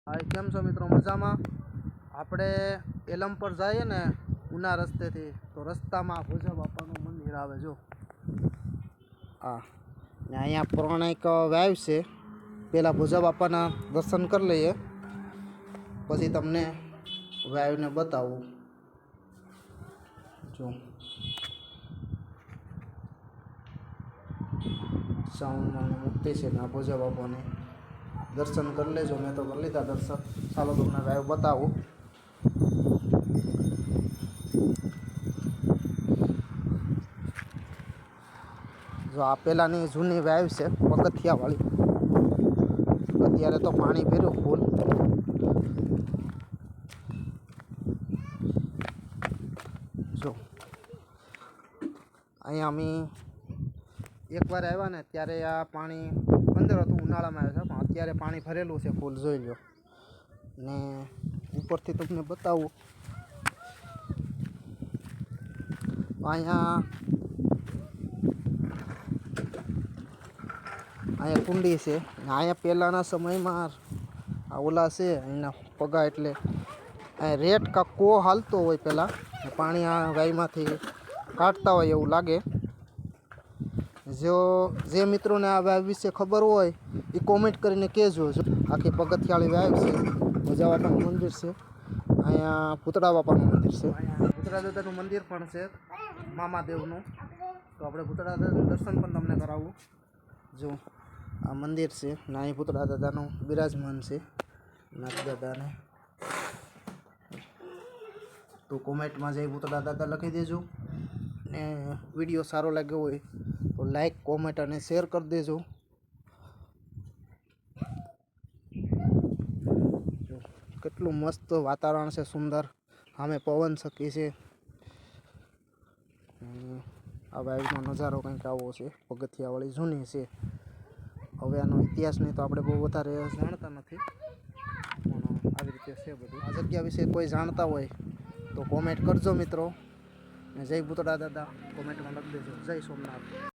હાય, કેમ છો મિત્રો? મજામાં? આપણે એલમ પર જઈએ ને ઉના રસ્તેથી, તો રસ્તામાં ભોજા બાપાનું મંદિર આવે જો. હા, ને અહીંયા પૌરાણિક વાવ છે. પહેલાં ભોજા બાપાના દર્શન કરી લઈએ, પછી તમને વાવને બતાવું. જો સાઉન્ડમાં મૂર્તિ છે ને આ ભોજા બાપાને દર્શન કરી લેજો. મેં તો કરી લીધા દર્શન. ચાલો તમને વાવ બતાવું. જો આ પહેલાંની જૂની વાવ છે પગથિયાવાળી. અત્યારે તો પાણી ભર્યું ફૂલ. જો અહીંયા અમે એકવાર આવ્યા ને ત્યારે આ પાણી અંદર હતું, ઉનાળામાં આવ્યા છે, પણ અત્યારે પાણી ભરેલું છે ફૂલ. જોઈ લો. ને ઉપરથી તમને બતાવું. અહીંયા કુંડી છે ને અહીંયા પહેલાંના સમયમાં આ ઓલા છે એના પગા, એટલે અહીંયા રેટ કા કો હાલતો હોય પહેલાં. પાણી આ ગાયમાંથી કાઢતા હોય એવું લાગે. જે મિત્રોને આ વાવ વિશે ખબર હોય એ કોમેન્ટ કરીને કહેજો. આખી પગથિયાળી વાવ છે. ભોજા બાપાનું મંદિર છે. અહીંયા પૂતળા બાપાનું મંદિર છે. ભૂતળા દાદાનું મંદિર પણ છે, મામાદેવનું. તો આપણે ભૂતળા દાદાનું દર્શન પણ તમને કરાવું. જો આ મંદિર છે ને અહીં પૂતળા દાદાનું બિરાજમાન છે. નાથ દાદાને તો કોમેન્ટમાં જઈ પૂતળા દાદા લખી દેજો. ને વિડીયો સારો લાગ્યો હોય તો લાઈક, કોમેન્ટ અને શેર કરી દેજો. કેટલું મસ્ત વાતાવરણ છે, સુંદર. સામે પવન શકી છે. આ વાવનો નજારો કંઈક આવો છે. પગથિયાવાળી જૂની છે. હવે આનો ઇતિહાસની તો આપણે બહુ વધારે જાણતા નથી, પણ આવી રીતે છે બધું. આ જગ્યા વિશે કોઈ જાણતા હોય તો કોમેન્ટ કરજો મિત્રો. ને જય ભૂતળા દાદા કોમેન્ટમાં લખી દેજો. જય સોમનાથ.